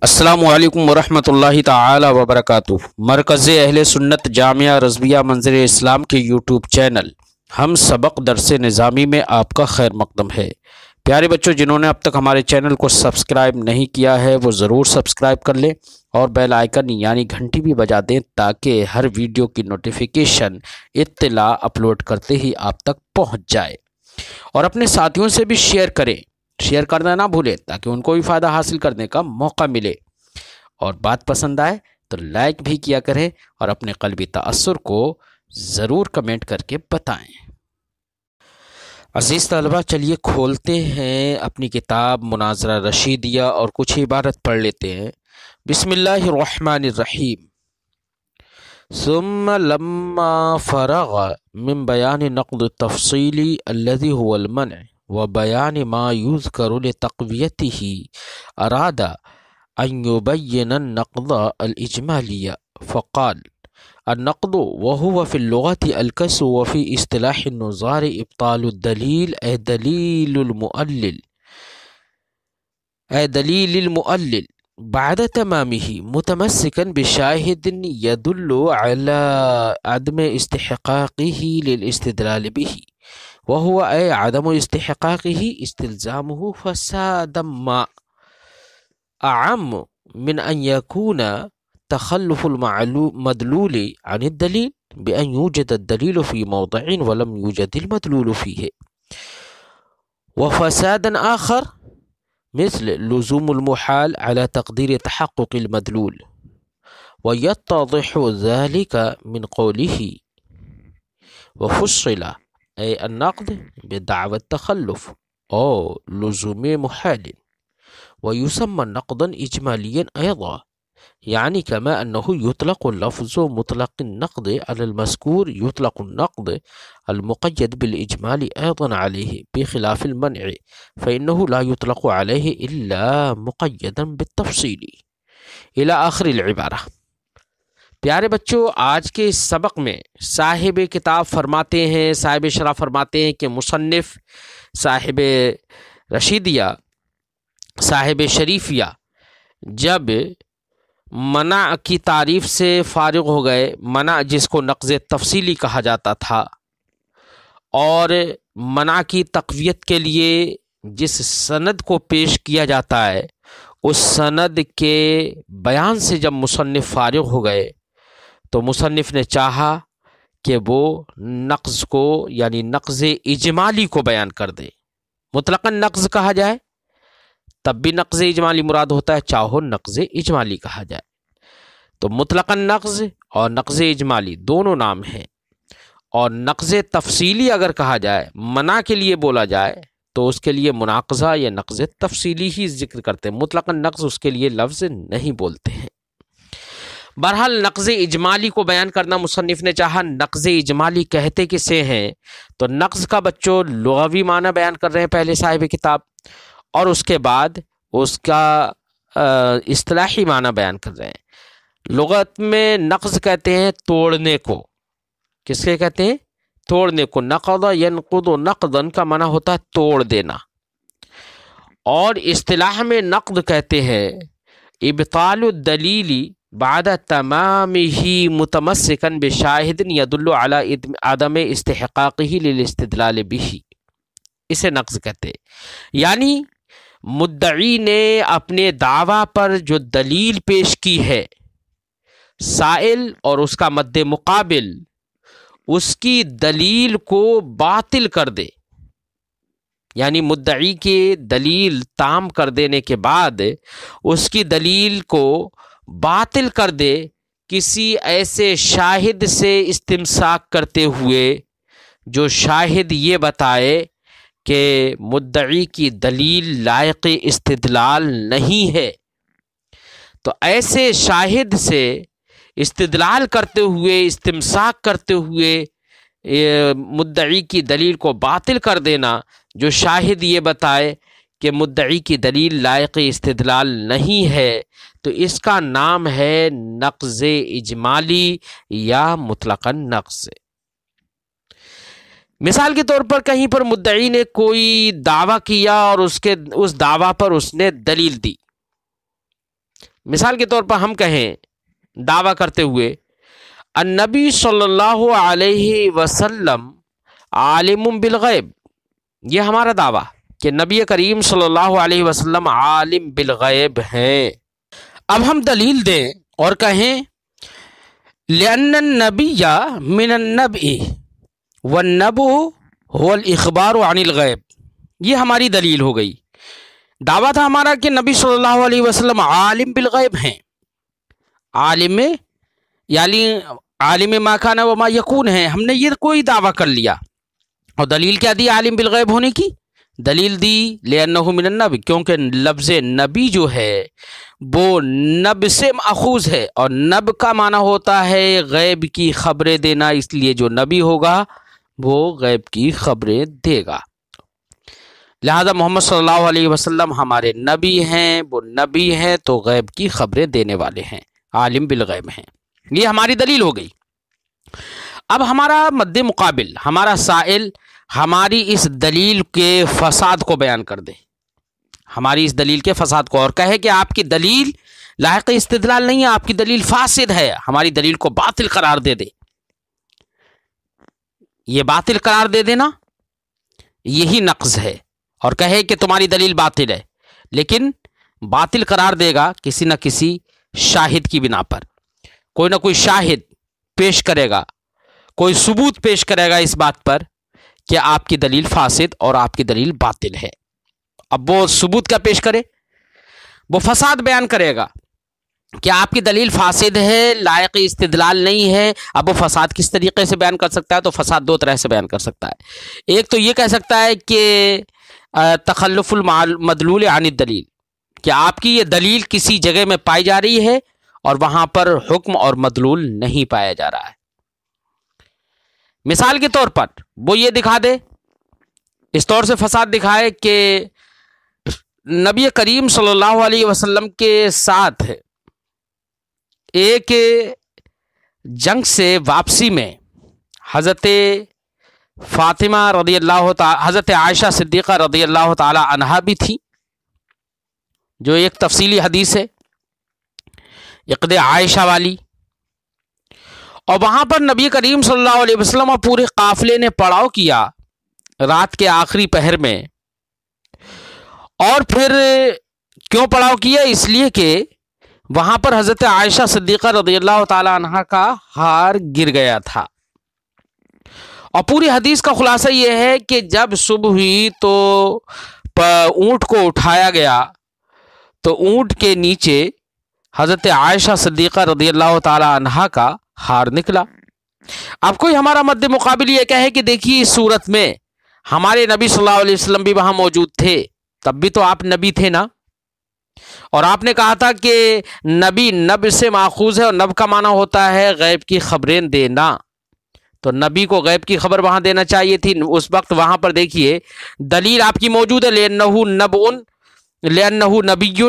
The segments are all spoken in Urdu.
السلام علیکم ورحمۃ اللہ تعالی وبرکاتہ۔ مرکز اہل سنت جامعہ رضویہ منظر اسلام کے یوٹیوب چینل ہم سبق درس نظامی میں آپ کا خیر مقدم ہے۔ پیارے بچوں، جنہوں نے اب تک ہمارے چینل کو سبسکرائب نہیں کیا ہے وہ ضرور سبسکرائب کر لیں اور بیل آئیکن یعنی گھنٹی بھی بجا دیں تاکہ ہر ویڈیو کی نوٹیفیکیشن اطلاع اپلوڈ کرتے ہی آپ تک پہنچ جائے، اور اپنے ساتھیوں سے بھی شیئر کریں، شیئر کرنا نہ بھولیں تاکہ ان کو بھی فائدہ حاصل کرنے کا موقع ملے، اور بات پسند آئے تو لائک بھی کیا کریں اور اپنے قلبی تأثر کو ضرور کمنٹ کر کے بتائیں۔ عزیز طلبہ، چلیے کھولتے ہیں اپنی کتاب مناظرہ رشیدیہ اور کچھ عبارت پڑھ لیتے ہیں۔ بسم اللہ الرحمن الرحیم۔ ثم لما فرغ من بیان نقد التفصیلی الذي هو المنع وبيان ما يذكر لتقويته أراد أن يبين النقد الإجمالي فقال: النقد وهو في اللغة الكسر وفي اصطلاح النظار إبطال الدليل أي دليل المؤلل بعد تمامه متمسكا بشاهد يدل على عدم استحقاقه للاستدلال به، وهو أي عدم استحقاقه استلزامه فسادا ما أعم من أن يكون تخلف المدلول عن الدليل بأن يوجد الدليل في موضع ولم يوجد المدلول فيه، وفسادا آخر مثل لزوم المحال على تقدير تحقق المدلول، ويتضح ذلك من قوله وفصل أي النقد بدعوى التخلف أو لزوم محال، ويسمى نقدا إجماليا أيضا، يعني كما أنه يطلق لفظ مطلق النقد على المذكور يطلق النقد المقيد بالإجمال أيضا عليه، بخلاف المنع فإنه لا يطلق عليه إلا مقيدا بالتفصيل إلى آخر العبارة۔ پیارے بچوں، آج کے اس سبق میں صاحب کتاب فرماتے ہیں، صاحب شرح فرماتے ہیں کہ مصنف صاحب رشیدیہ، صاحب شریفیہ جب منع کی تعریف سے فارغ ہو گئے، منع جس کو نقض تفصیلی کہا جاتا تھا، اور منع کی تقویت کے لیے جس سند کو پیش کیا جاتا ہے اس سند کے بیان سے جب مصنف فارغ ہو گئے تو مصنف نے چاہا کہ وہ نقض کو یعنی نقض اجمالی کو بیان کر دے۔ مطلقاً نقض کہا جائے تب بھی نقض اجمالی مراد ہوتا ہے، چاہو نقض اجمالی کہا جائے، تو مطلقاً نقض اور نقض اجمالی دونوں نام ہیں، اور نقض تفصیلی اگر کہا جائے، منع کے لیے بولا جائے تو اس کے لیے مناقضہ یا نقض تفصیلی ہی ذکر کرتے ہیں، مطلقاً نقض اس کے لیے لفظ نہیں بولتے ہیں۔ بہرحال نقض اجمالی کو بیان کرنا مصنف نے چاہا۔ نقض اجمالی کہتے کسے ہیں؟ تو نقض کا بچوں لغوی معنی بیان کر رہے ہیں پہلے صاحب کتاب، اور اس کے بعد اس کا اصطلاحی معنی بیان کر رہے ہیں۔ لغت میں نقض کہتے ہیں توڑنے کو۔ کس کے کہتے ہیں؟ توڑنے کو۔ نقض ینقض نقضاً کا معنی ہوتا ہے توڑ دینا، اور اصطلاح میں نقض کہتے ہیں ابطال الدلیل بعد تمامه متمسکا بشاہد يدل على عدم استحقاقه للاستدلال به، اسے نقض کہتے ہیں، یعنی مدعی نے اپنے دعویٰ پر جو دلیل پیش کی ہے، سائل اور اس کا مد مقابل اس کی دلیل کو باطل کر دے، یعنی مدعی کی دلیل تام کر دینے کے بعد اس کی دلیل کو باطل کر دے کسی ایسے شاہد سے استمساک کرتے ہوئے جو شاہد یہ بتائے کہ مدعی کی دلیل لائق استدلال نہیں ہے، تو ایسے شاہد سے استدلال کرتے ہوئے، استمساک کرتے ہوئے مدعی کی دلیل کو باطل کر دینا، جو شاہد یہ بتائے کہ مدعی کی دلیل لائق استدلال نہیں ہے، تو اس کا نام ہے نقض اجمالی یا مطلقاً نقض۔ مثال کے طور پر کہیں پر مدعی نے کوئی دعویٰ کیا اور اس دعویٰ پر اس نے دلیل دی، مثال کے طور پر ہم کہیں دعویٰ کرتے ہوئے النبی صلی اللہ علیہ وسلم عالم بالغیب، یہ ہمارا دعویٰ کہ نبی کریم صلی اللہ علیہ وسلم عالم بالغیب ہیں۔ اب ہم دلیل دیں اور کہیں لأن النبی من النبع والنبع هو الاخبار عن الغیب، یہ ہماری دلیل ہو گئی۔ دعویٰ تھا ہمارا کہ نبی صلی اللہ علیہ وسلم عالم بالغیب ہیں، عالم یعنی عالم ما کان و ما یکون ہیں، ہم نے یہ کوئی دعویٰ کر لیا۔ اور دلیل کیا دی عالم بالغیب ہونے کی؟ دلیل دی لأنہ من النبی، کیونکہ لفظ نبی جو ہے وہ نب سے ماخوذ ہے، اور نب کا معنی ہوتا ہے غیب کی خبریں دینا، اس لیے جو نبی ہوگا وہ غیب کی خبریں دے گا۔ لہذا محمد صلی اللہ علیہ وسلم ہمارے نبی ہیں، وہ نبی ہیں تو غیب کی خبریں دینے والے ہیں، عالم بالغیب ہیں۔ یہ ہماری دلیل ہو گئی۔ اب ہمارا مد مقابل، ہمارا سائل ہماری اس دلیل کے فساد کو بیان کر دے، ہماری اس دلیل کے فساد کو، اور کہے کہ آپ کی دلیل لاحق استدلال نہیں ہے، آپ کی دلیل فاسد ہے، ہماری دلیل کو باطل قرار دے دے۔ یہ باطل قرار دے دینا یہی نقض ہے، اور کہے کہ تمہاری دلیل باطل ہے، لیکن باطل قرار دے گا کسی نہ کسی شاہد کی بنا پر، کوئی نہ کوئی شاہد پیش کرے گا، کوئی ثبوت پیش کرے گا اس بات پر کہ آپ کی دلیل فاسد اور آپ کی دلیل باطل ہے۔ اب وہ ثبوت کیا پیش کرے؟ وہ فساد بیان کرے گا کہ آپ کی دلیل فاسد ہے، لائق استدلال نہیں ہے۔ اب وہ فساد کس طریقے سے بیان کر سکتا ہے؟ تو فساد دو طرح سے بیان کر سکتا ہے۔ ایک تو یہ کہہ سکتا ہے کہ تخلف المدلول عن الدلیل، کہ آپ کی یہ دلیل کسی جگہ میں پائی جا رہی ہے اور وہاں پر حکم اور مدلول نہیں پایا جا رہا ہے۔ مثال کے طور پر وہ یہ دکھا دے، اس طور سے فساد دکھائے کہ نبی کریم صلی اللہ علیہ وسلم کے ساتھ ایک جنگ سے واپسی میں حضرت فاطمہ رضی اللہ تعالی، حضرت عائشہ صدیقہ رضی اللہ تعالی عنہا بھی تھی، جو ایک تفصیلی حدیث ہے عقد عائشہ والی، اور وہاں پر نبی کریم صلی اللہ علیہ وسلم اور پورے قافلے نے پڑاؤ کیا رات کے آخری پہر میں۔ اور پھر کیوں پڑاؤ کیا؟ اس لیے کہ وہاں پر حضرت عائشہ صدیقہ رضی اللہ تعالی عنہا کا ہار گر گیا تھا۔ اور پوری حدیث کا خلاصہ یہ ہے کہ جب صبح ہوئی تو اونٹ کو اٹھایا گیا تو اونٹ کے نیچے حضرت عائشہ صدیقہ رضی اللہ تعالی عنہا کا ہار نکلا۔ اب کوئی ہمارا مد مقابل یہ کہے کہ دیکھیے اس صورت میں ہمارے نبی صلی اللہ علیہ وسلم بھی وہاں موجود تھے، تب بھی تو آپ نبی تھے نا، اور آپ نے کہا تھا کہ نبی نب سے ماخوذ ہے، اور نب کا معنی ہوتا ہے غیب کی خبریں دینا، تو نبی کو غیب کی خبر وہاں دینا چاہیے تھی اس وقت۔ وہاں پر دیکھیے دلیل آپ کی موجود ہے لأنہ نبی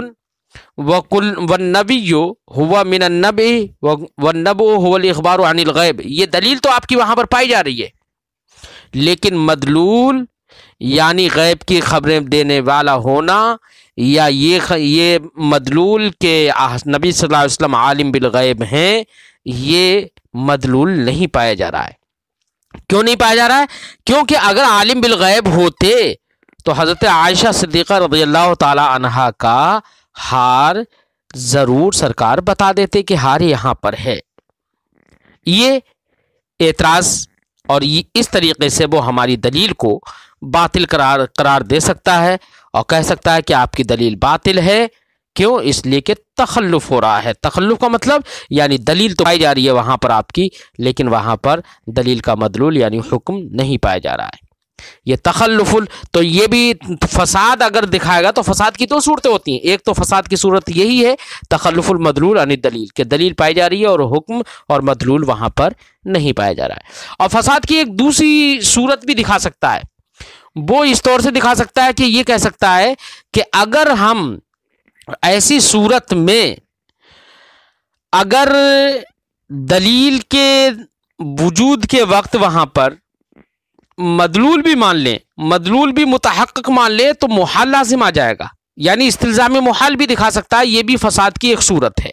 والنبی ہوا من النبع والنبع هو الاخبار عن الغیب، یہ دلیل تو آپ کی وہاں پر پائی جا رہی ہے، لیکن مدلول یعنی غیب کی خبریں دینے والا ہونا، یا یہ مدلول کہ نبی صلی اللہ علیہ وسلم عالم بالغیب ہیں، یہ مدلول نہیں پایا جا رہا ہے۔ کیوں نہیں پایا جا رہا ہے؟ کیونکہ اگر عالم بالغیب ہوتے تو حضرت عائشہ صدیقہ رضی اللہ تعالی عنہا کا ہار ضرور سرکار بتا دیتے کہ ہار یہاں پر ہے۔ یہ اعتراض اور اس طریقے سے وہ ہماری دلیل کو باطل قرار دے سکتا ہے اور کہہ سکتا ہے کہ آپ کی دلیل باطل ہے۔ کیوں؟ اس لیے کہ تخلف ہو رہا ہے۔ تخلف کا مطلب یعنی دلیل تو پائی جا رہی ہے وہاں پر آپ کی، لیکن وہاں پر دلیل کا مدلول یعنی حکم نہیں پایا جا رہا ہے۔ یہ تخلف، تو یہ بھی فساد اگر دکھائے گا تو فساد کی دو صورتیں ہوتی ہیں۔ ایک تو فساد کی صورت یہی ہے تخلف المدلول عن الدلیل، کہ دلیل پائی جا رہی ہے اور حکم اور مدلول وہاں پر نہیں پایا جا رہا ہے۔ اور فساد کی ایک دوسری صورت بھی دکھا سکتا ہے، وہ اس طور سے دکھا سکتا ہے کہ یہ کہہ سکتا ہے کہ اگر ہم ایسی صورت میں اگر دلیل کے وجود کے وقت وہاں پر مدلول بھی مان لیں، مدلول بھی متحقق مان لیں، تو محال لازم آ جائے گا۔ یعنی استلزام محال بھی دکھا سکتا ہے، یہ بھی فساد کی ایک صورت ہے۔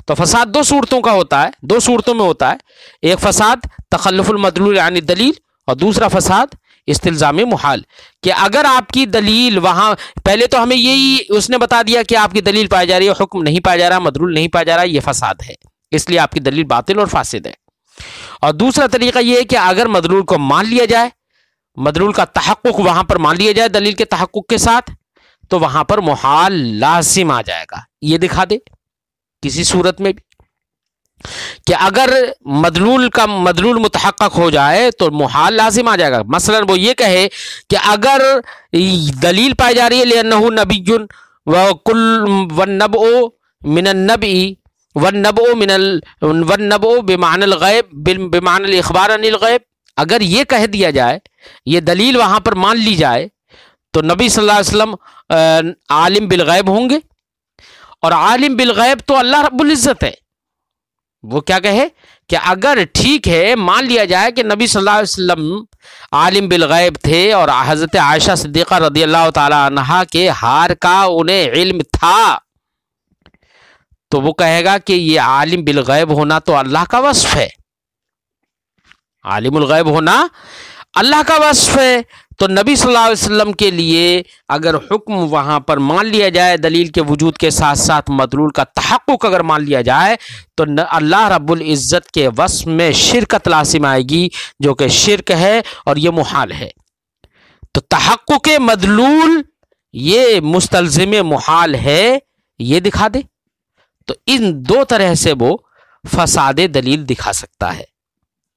تو فساد دو صورتوں کا ہوتا ہے، دو صورتوں میں ہوتا ہے، ایک فساد تخلف المدلول عن الدلیل اور دوسرا فساد استلزام محال، کہ اگر آپ کی دلیل وہاں، پہلے تو ہمیں یہی اس نے بتا دیا کہ آپ کی دلیل پائی جا رہی ہے، حکم نہیں پایا جا رہا، مدلول نہیں پایا جا رہا، یہ فساد ہے، اس لیے آپ کی دلیل باطل اور فاسد ہے۔ اور دوسرا طریقہ یہ ہے کہ اگر مدلول کو مان لیا جائے، مدلول کا تحقق وہاں پر مان لیا جائے دلیل کے تحقق کے ساتھ، تو وہاں پر محال لازم آ جائے گا۔ یہ دکھا دے کسی صورت میں بھی کہ اگر مدلول متحقق ہو جائے تو محال لازم آ جائے گا۔ مثلا وہ یہ کہے کہ اگر دلیل پائی جا رہی ہے لأنہ نبی والنبؤ من النبی والنبؤ بمعنى الغیب بمعنى الاخبار عن الغیب، اگر یہ کہہ دیا جائے، یہ دلیل وہاں پر مان لی جائے، تو نبی صلی اللہ علیہ وسلم عالم بالغیب ہوں گے، اور عالم بالغیب تو اللہ رب العزت ہے۔ وہ کیا کہے کہ اگر ٹھیک ہے مان لیا جائے کہ نبی صلی اللہ علیہ وسلم عالم بالغیب تھے اور حضرت عائشہ صدیقہ رضی اللہ تعالی عنہا کے ہار کا انہیں علم تھا، تو وہ کہے گا کہ یہ عالم بالغیب ہونا تو اللہ کا وصف ہے، عالم الغیب ہونا اللہ کا وصف ہے۔ تو نبی صلی اللہ علیہ وسلم کے لیے اگر حکم وہاں پر مان لیا جائے دلیل کے وجود کے ساتھ ساتھ مدلول کا تحقق اگر مان لیا جائے، تو اللہ رب العزت کے وصف میں شرکت لازم آئے گی، جو کہ شرک ہے اور یہ محال ہے۔ تو تحقق مدلول یہ مستلزم محال ہے، یہ دکھا دے۔ تو ان دو طرح سے وہ فساد دلیل دکھا سکتا ہے۔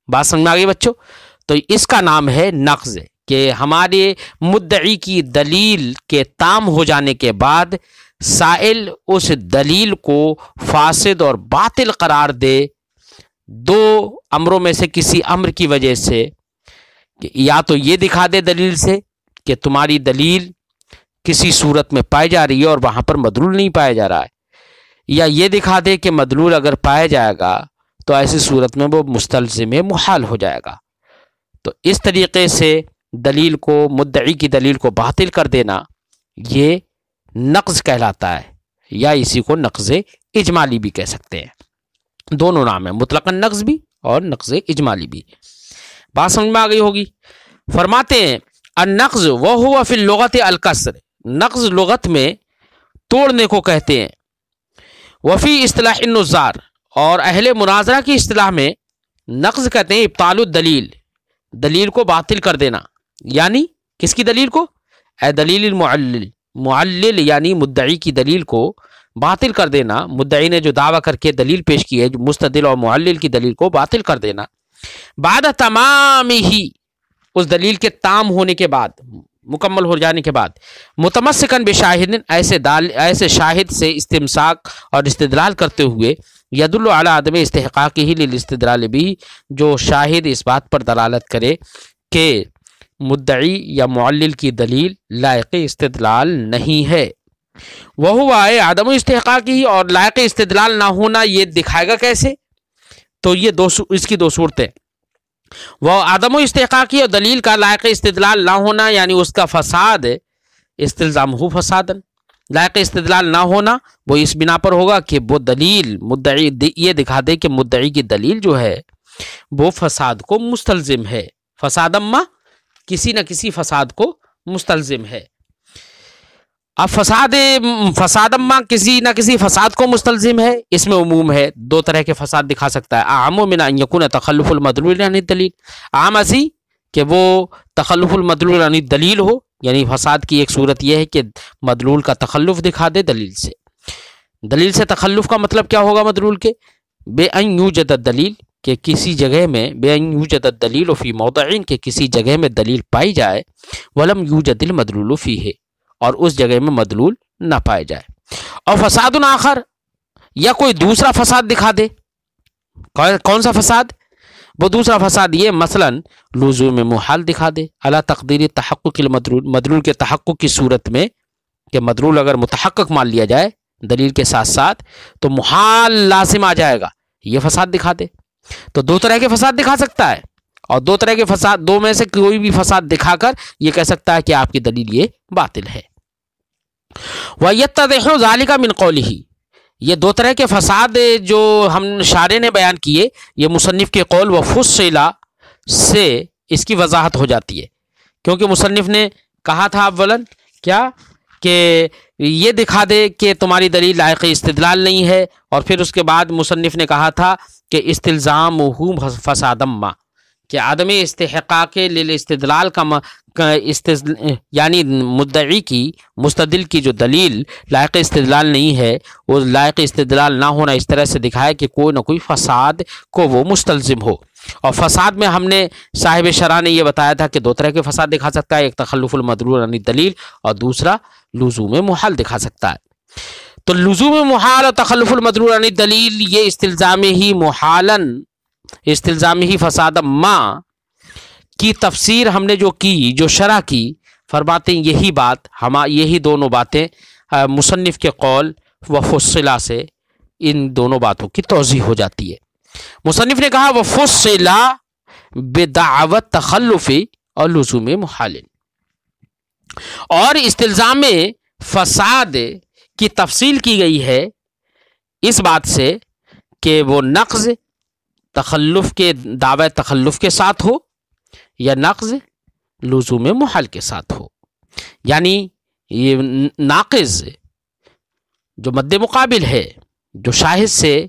بات سمجھ میں آ گئی بچوں؟ تو اس کا نام ہے نقض، کہ ہمارے مدعی کی دلیل کے تام ہو جانے کے بعد سائل اس دلیل کو فاسد اور باطل قرار دے، دو امروں میں سے کسی امر کی وجہ سے، کہ یا تو یہ دکھا دے دلیل سے کہ تمہاری دلیل کسی صورت میں پائی جا رہی ہے اور وہاں پر مدلول نہیں پایا جا رہا ہے، یا یہ دکھا دے کہ مدلول اگر پایا جائے گا تو ایسی صورت میں وہ مستلزم محال ہو جائے گا۔ تو اس طریقے سے دلیل کو، مدعی کی دلیل کو باطل کر دینا، یہ نقض کہلاتا ہے، یا اسی کو نقض اجمالی بھی کہہ سکتے ہیں۔ دونوں نام ہیں، مطلقاً نقض بھی اور نقض اجمالی بھی۔ بات سمجھ میں آ گئی ہوگی۔ فرماتے ہیں النقض وہو فی اللغت الکسر، نقض لغت میں توڑنے کو کہتے ہیں۔ وفی اصطلاح النظار، اور اہل مناظرہ کی اصطلاح میں نقض کہتے ہیں ابطال الدلیل، دلیل کو باطل کر دینا۔ یعنی کس کی دلیل کو؟ اے دلیل المعلل، معلل یعنی مدعی کی دلیل کو باطل کر دینا، مدعی نے جو دعویٰ کر کے دلیل پیش کی ہے، جو مستدل اور معلل کی دلیل کو باطل کر دینا۔ بعد تمام ہی، اس دلیل کے تام ہونے کے بعد، مکمل ہو جانے کے بعد، متمسکن بشاہد، ایسے شاہد سے استمساک اور استدلال کرتے ہوئے، یدل علی عدم استحقاقہ للاستدلال بھی، جو شاہد اس بات پر دلالت کرے کہ مدعی یا معلل کی دلیل لائق استدلال نہیں ہے۔ وہ عدم استحقاقہ، اور لائق استدلال نہ ہونا یہ دکھائے گا کیسے؟ تو یہ اس کی دو صورتیں، وہ عدم استحقاقی اور دلیل کا لائق استدلال نہ ہونا، یعنی اس کا فساد استلزام ہو فسادن، لائق استدلال نہ ہونا وہ اس بنا پر ہوگا کہ وہ دلیل مدعی یہ دکھا دے کہ مدعی کی دلیل جو ہے وہ فساد کو مستلزم ہے، فساد اما کسی نہ کسی فساد کو مستلزم ہے۔ اب فساد اما کسی نہ کسی فساد کو مستلزم ہے، اس میں عموم ہے، دو طرح کے فساد دکھا سکتا ہے۔ اعم من ان یکون تخلف المدلول عن الدلیل، عام ایسی کہ وہ تخلف المدلول عن الدلیل ہو، یعنی فساد کی ایک صورت یہ ہے کہ مدلول کا تخلف دکھا دے دلیل سے۔ دلیل سے تخلف کا مطلب کیا ہوگا مدلول کے؟ بے ان یوجد الدلیل، کہ کسی جگہ میں، بے ان یوجد الدلیل فی موضعین، کہ کسی جگہ میں دلیل پائی جائے، ولم یوجد المدلول فیہ، اور اس جگہ میں مدلول نہ پائے جائے۔ اور فساد آخر، یا کوئی دوسرا فساد دکھا دے۔ کون سا فساد؟ وہ دوسرا فساد یہ مثلا لزوم محال دکھا دے، علی تقدیر تحقق المدلول، مدلول کے تحقق کی صورت میں، کہ مدلول اگر متحقق مان لیا جائے دلیل کے ساتھ ساتھ تو محال لازم آ جائے گا، یہ فساد دکھا دے۔ تو دو طرح کے فساد دکھا سکتا ہے، اور دو طرح کے فساد، دو میں سے کوئی بھی فساد دکھا کر یہ کہہ سکتا ہے کہ آپ کی دلیل یہ باطل ہے۔ وَيَتَّضِحُ ذَلِكَ مِنْ قَوْلِهِ، یہ دو طرح کے فساد جو ہم شارح نے بیان کیے، یہ مصنف کے قول وَفُصِّلَ سے اس کی وضاحت ہو جاتی ہے، کیونکہ مصنف نے کہا تھا اولاً کیا کہ یہ دکھا دے کہ تمہاری دلیل لائق استدلال نہیں ہے، اور پھر اس کے بعد مصنف نے کہا تھا کہ استلزامہ فسادم ما، کہ عدم استحقاق للاستدلال کا یعنی مدعی کی مستدل کی جو دلیل لائق استدلال نہیں ہے، وہ لائق استدلال نہ ہونا اس طرح سے دکھائے کہ کوئی نہ کوئی فساد کو وہ مستلزم ہو۔ اور فساد میں ہم نے صاحب شرح نے یہ بتایا تھا کہ دو طرح کے فساد دکھا سکتا ہے، ایک تخلف المدلول عن الدلیل اور دوسرا لزوم محال دکھا سکتا ہے۔ تو لزوم محال اور تخلف المدلول عن الدلیل یہ استلزام ہی فساد ما کی تفسیر ہم نے جو شرح کی، فرماتے ہیں یہی دونوں باتیں مصنف کے قول وفصلہ سے ان دونوں باتوں کی توضیح ہو جاتی ہے۔ مصنف نے کہا وفصلہ بدعوت تخلف اور لزوم محال، اور استلزام فساد کی تفصیل کی گئی ہے اس بات سے کہ وہ نقض تخلف کے دعوی تخلف کے ساتھ ہو یا نقض لزوم محال کے ساتھ ہو، یعنی یہ ناقض جو مد مقابل ہے، جو شاہد سے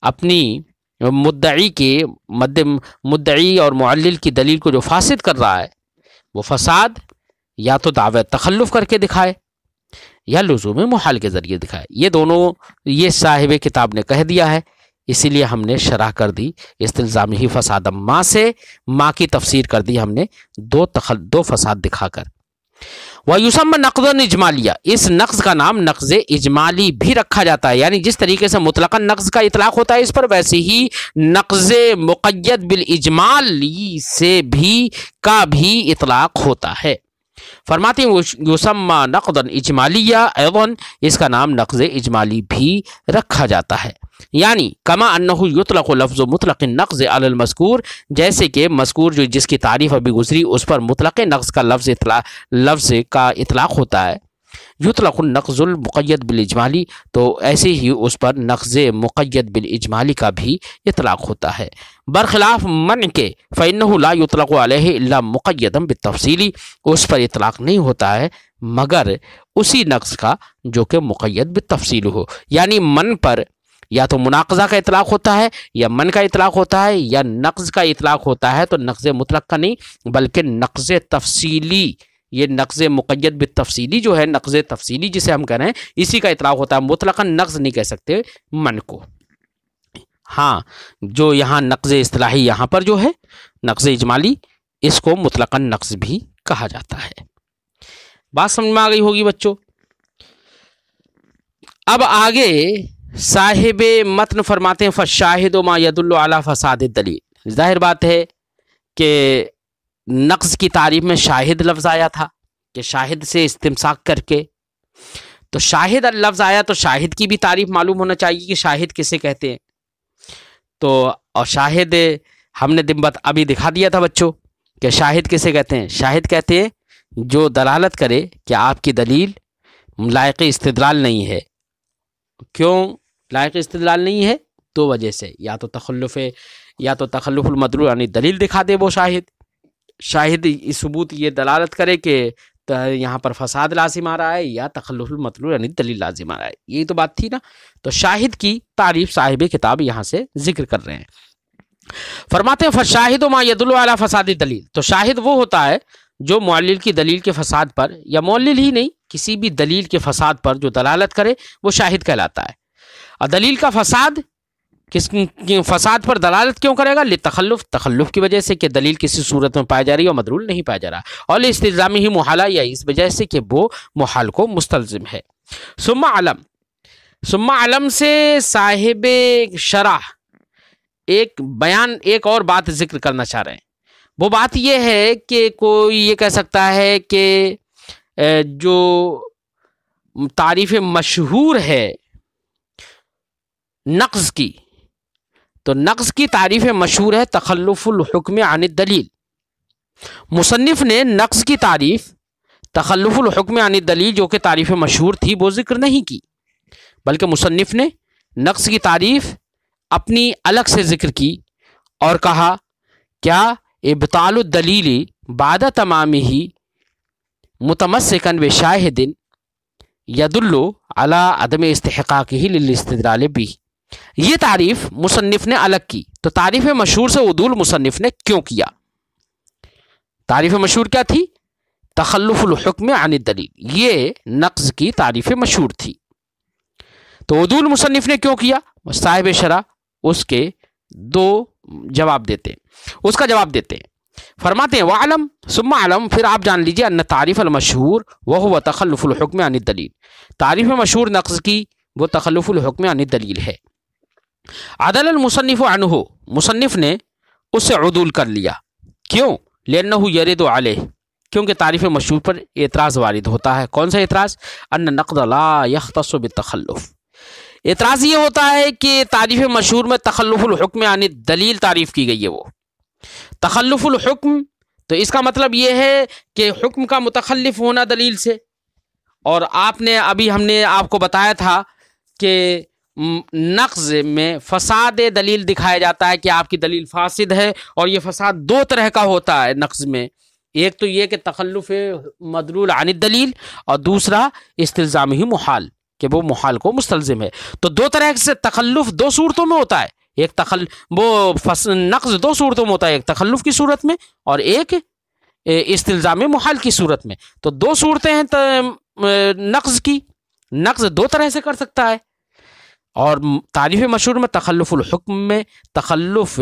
اپنی مدعی اور معلل کی دلیل کو جو فاسد کر رہا ہے، وہ فساد یا تو دعوی تخلف کر کے دکھائے یا لزوم محال کے ذریعے دکھائے۔ یہ دونوں یہ صاحب کتاب نے کہہ دیا ہے، اسی لیے ہم نے شرح کر دی استلزامی فساد ما سے ما کی تفسیر کر دی ہم نے دو فساد دکھا کر۔ وَيُسَمَّى نَقْضًا اِجْمَالِيًّا، اس نقض کا نام نقض اجمالی بھی رکھا جاتا ہے، یعنی جس طریقے سے مطلقاً نقض کا اطلاق ہوتا ہے اس پر، ویسے ہی نقض مقید بالاجمالی سے کا بھی اطلاق ہوتا ہے۔ فرماتے ہیں یسمى نقضا اجمالیہ، ایضاً اس کا نام نقض اجمالی بھی رکھا جاتا ہے، یعنی کما انہ یطلق لفظ مطلق النقض علی المذکور، جیسے کہ مذکور جو جس کی تعریف ابھی گزری اس پر مطلق نقض کا لفظ کا اطلاق ہوتا ہے، یطلق النقض المقید بالاجمالی، تو ایسے ہی اس پر نقض مقید بالاجمالی کا بھی اطلاق ہوتا ہے، برخلاف منع کے فإنہ لا یطلق علیہ الا مقیدا بالتفصیل، اس پر اطلاق نہیں ہوتا ہے مگر اسی نقض کا جو کہ مقید بالتفصیل ہو، یعنی من پر یا تو مناقضہ کا اطلاق ہوتا ہے یا من کا اطلاق ہوتا ہے یا نقض کا اطلاق ہوتا ہے، تو نقض مطلق کا نہیں بلکہ نقض تفصیلی، یہ نقض مقید بالتفصیلی جو ہے، نقض تفصیلی جسے ہم کہہ رہے ہیں، اسی کا اطلاق ہوتا ہے، مطلقاً نقض نہیں کہہ سکتے من کو۔ ہاں جو یہاں نقض اصطلاحی یہاں پر جو ہے نقض اجمالی، اس کو مطلقاً نقض بھی کہا جاتا ہے۔ بات سمجھ میں آ گئی ہوگی بچوں۔ اب آگے صاحب متن فرماتے ہیں فالشاہد ما يدل على فساد الدلیل، ظاہر بات ہے کہ نقض کی تعریف میں شاہد لفظ آیا تھا کہ شاہد سے استمساک کر کے، تو شاہد لفظ آیا تو شاہد کی بھی تعریف معلوم ہونا چاہیے کہ شاہد کسے کہتے ہیں، تو اور شاہد ہم نے ابھی دکھا دیا تھا بچوں کہ شاہد کسے کہتے ہیں، شاہد کہتے ہیں جو دلالت کرے کہ آپ کی دلیل لائق استدلال نہیں ہے۔ کیوں لائق استدلال نہیں ہے؟ دو وجہ سے، یا تو تخلف المدلول یعنی دلیل دکھا دے وہ شاہد اس ثبوت یہ دلالت کرے کہ یہاں پر فساد لازم آ رہا ہے یا تخلف المدلول یعنی دلیل لازم آ رہا ہے، یہی تو بات تھی نا۔ تو شاہد کی تعریف صاحب کتاب یہاں سے ذکر کر رہے ہیں۔ فرماتے ہیں فالشاہد ما يدل على فساد الدلیل، تو شاہد وہ ہوتا ہے جو معلل کی دلیل کے فساد پر، یا معلل ہی نہیں کسی بھی دلیل کے فساد پر جو دلالت کرے وہ شاہد کہلاتا ہے۔ اور دلیل کا فساد کس فساد پر دلالت کیوں کرے گا؟ تخلف کی وجہ سے کہ دلیل کسی صورت میں پائی جا رہی ہے اور مدلول نہیں پایا جا رہا، اور استلزامی ہی محالہ، یا اس وجہ سے کہ وہ محال کو مستلزم ہے۔ ثم علم سے صاحب شرح ایک اور بات ذکر کرنا چاہ رہے ہیں، وہ بات یہ ہے کہ کوئی یہ کہہ سکتا ہے کہ جو تعریف مشہور ہے نقض کی، تو نقض کی تعریف مشہور ہے تخلف الحکم عن الدلیل۔ مصنف نے نقض کی تعریف تخلف الحکم عن الدلیل جو کہ تعریف مشہور تھی وہ ذکر نہیں کی، بلکہ مصنف نے نقص کی تعریف اپنی الگ سے ذکر کی اور کہا کیا ابطال الدلیل بعد تمامہ متمسکا بشاہد یدل علی عدم استحقاقہ للاستدلال بھی۔ یہ تعریف مصنف نے الگ کی، تو تعریف مشہور سے عدول مصنف نے کیوں کیا؟ تعریف مشہور کیا تھی؟ تخلف الحکم عن الدلیل، یہ نقض کی تعریف مشہور تھی، تو عدول مصنف نے کیوں کیا؟ صاحب شرح اس کے دو جواب دیتے ہیں، اس کا جواب دیتے ہیں، فرماتے ہیں وعلم ثم علم، پھر آپ جان لیجئے ان تعریف المشہور وہو تخلف الحکم عن الدلیل، تعریف مشہور نقض کی وہ تخلف الحکم عن الدلیل ہے۔ عدل المصنف عنہ، مصنف نے اس سے عدول کر لیا، کیوں؟ لأنہ یرد علیہ، کیونکہ تعریف مشہور پر اعتراض وارد ہوتا ہے۔ کون سا اعتراض؟ ان نقد لا یختص بالتخلف، اعتراض یہ ہوتا ہے کہ تعریف مشہور میں تخلف الحکم عن الدلیل تعریف کی گئی ہے، وہ تخلف الحکم، تو اس کا مطلب یہ ہے کہ حکم کا متخلف ہونا دلیل سے، اور ابھی ہم نے آپ کو بتایا تھا کہ نقض میں فساد دلیل دکھایا جاتا ہے کہ آپ کی دلیل فاسد ہے، اور یہ فساد دو طرح کا ہوتا ہے نقض میں، ایک تو یہ کہ تخلف مدلول عن الدلیل، اور دوسرا استلزام ہی محال، کہ وہ محال کو مستلزم ہے۔ تو دو طرح سے تخلف دو صورتوں میں ہوتا ہے، ایک نقض دو صورتوں میں ہوتا ہے، ایک تخلف کی صورت میں اور ایک استلزام محال کی صورت میں۔ تو دو صورتیں ہیں نقض کی، نقض دو طرح سے کر سکتا ہے، اور تعریف مشہور میں تخلف الحکم میں تخلف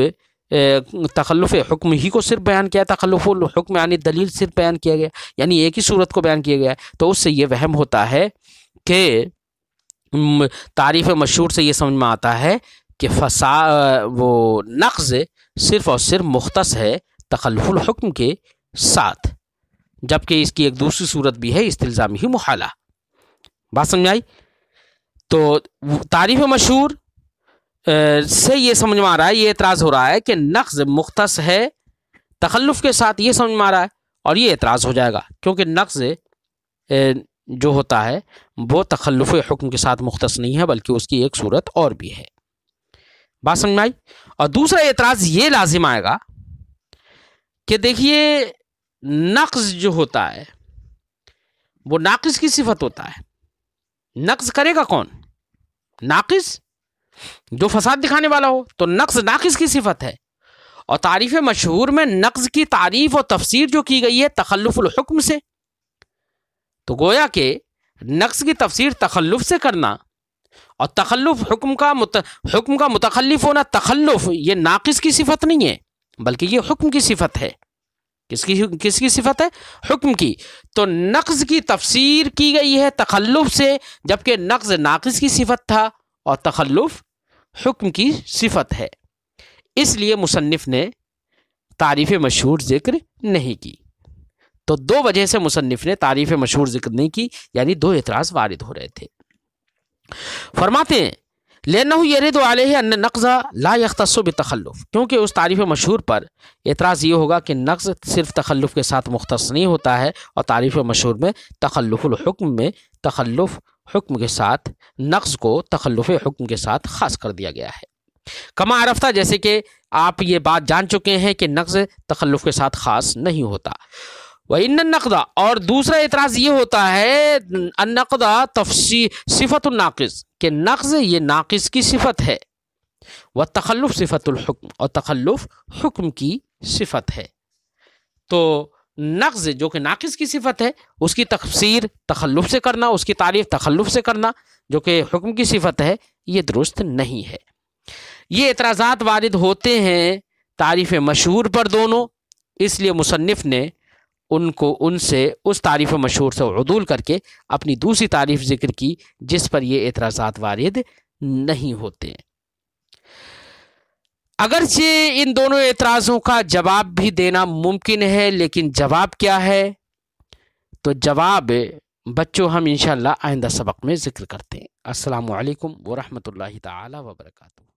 حکم ہی کو صرف بیان کیا، تخلف الحکم یعنی دلیل صرف بیان کیا گیا، یعنی ایک ہی صورت کو بیان کیا گیا ہے۔ تو اس سے یہ وہم ہوتا ہے کہ تعریف مشہور سے یہ سمجھ میں آتا ہے کہ وہ نقض صرف اور صرف مختص ہے تخلف الحکم کے ساتھ، جبکہ اس کی ایک دوسری صورت بھی ہے استلزامی ہی محالہ۔ بات سمجھ آئی؟ تو تعریف مشہور سے یہ سمجھ میں آ رہا ہے، یہ اعتراض ہو رہا ہے کہ نقض مختص ہے تخلف کے ساتھ، یہ سمجھ میں آ رہا ہے، اور یہ اعتراض ہو جائے گا کیونکہ نقض جو ہوتا ہے وہ تخلف حکم کے ساتھ مختص نہیں ہے، بلکہ اس کی ایک صورت اور بھی ہے۔ بات سمجھ میں آئی؟ اور دوسرا اعتراض یہ لازم آئے گا کہ دیکھیے نقض جو ہوتا ہے وہ ناقص کی صفت ہوتا ہے، نقض کرے گا کون؟ ناقص، جو فساد دکھانے والا ہو، تو نقض ناقص کی صفت ہے، اور تعریف مشہور میں نقض کی تعریف اور تفسیر جو کی گئی ہے تخلف الحکم سے، تو گویا کہ نقص کی تفسیر تخلف سے کرنا اور تخلف حکم کا متخلف ہونا، تخلف یہ ناقص کی صفت نہیں ہے بلکہ یہ حکم کی صفت ہے۔ کس کی صفت ہے؟ حکم کی۔ تو نقض کی تفسیر کی گئی ہے تخلف سے، جبکہ نقض ناقص کی صفت تھا اور تخلف حکم کی صفت ہے، اس لیے مصنف نے تعریف مشہور ذکر نہیں کی۔ تو دو وجہ سے مصنف نے تعریف مشہور ذکر نہیں کی، یعنی دو اعتراض وارد ہو رہے تھے۔ فرماتے ہیں لأنه يرد عليه ان النقض لا يختص بالتخلف، کیونکہ اس تعریف مشہور پر اعتراض یہ ہوگا کہ نقض صرف تخلف کے ساتھ مختص نہیں ہوتا ہے، اور تعریف مشہور میں تخلف الحکم میں تخلف حکم کے ساتھ نقض کو تخلف حکم کے ساتھ خاص کر دیا گیا ہے۔ کما عرفتہ، جیسے کہ آپ یہ بات جان چکے ہیں کہ نقض تخلف کے ساتھ خاص نہیں ہوتا۔ وَإِنَّ النَّقْضَ، اور دوسرا اعتراض یہ ہوتا ہے النقض صفت الناقض، کہ نقض یہ ناقص کی صفت ہے، والتخلف صفت الحکم، اور تخلف حکم کی صفت ہے۔ تو نقض جو کہ ناقص کی صفت ہے اس کی تفسیر تخلف سے کرنا، اس کی تعریف تخلف سے کرنا جو کہ حکم کی صفت ہے، یہ درست نہیں ہے۔ یہ اعتراضات وارد ہوتے ہیں تعریف مشہور پر دونوں، اس لیے مصنف نے ان سے اس تعریف مشہور سے عدول کر کے اپنی دوسری تعریف ذکر کی جس پر یہ اعتراضات وارد نہیں ہوتے۔ اگرچہ ان دونوں اعتراضوں کا جواب بھی دینا ممکن ہے، لیکن جواب کیا ہے؟ تو جواب بچوں ہم انشاءاللہ آئندہ سبق میں ذکر کرتے ہیں۔ السلام علیکم ورحمۃ اللہ تعالی وبرکاتہ۔